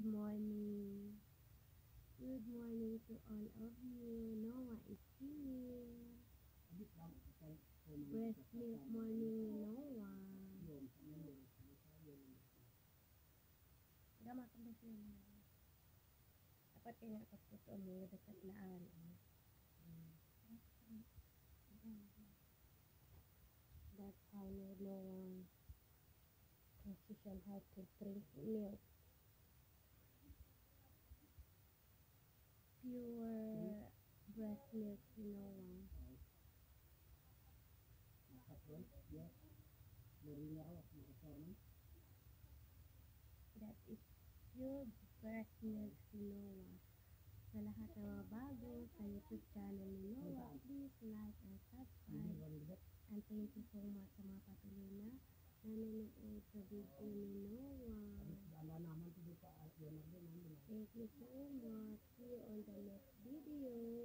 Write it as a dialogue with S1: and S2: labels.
S1: morning. Good morning to all of you. Noah is here. Breast milk morning ni Noah. Gama ka ba siya? Dapat kaya kaputo mo dekat laan. That's how Noah position how to drink milk. Pure breast milk ni Noah. That is pure breast milk ni Noah. Sa lahat ng mga bago sa YouTube channel ni Noah, please like and subscribe. And thank you so much sa mga patuloy na nanonood sa video ni Noah. Thank you so much. See you on the next video.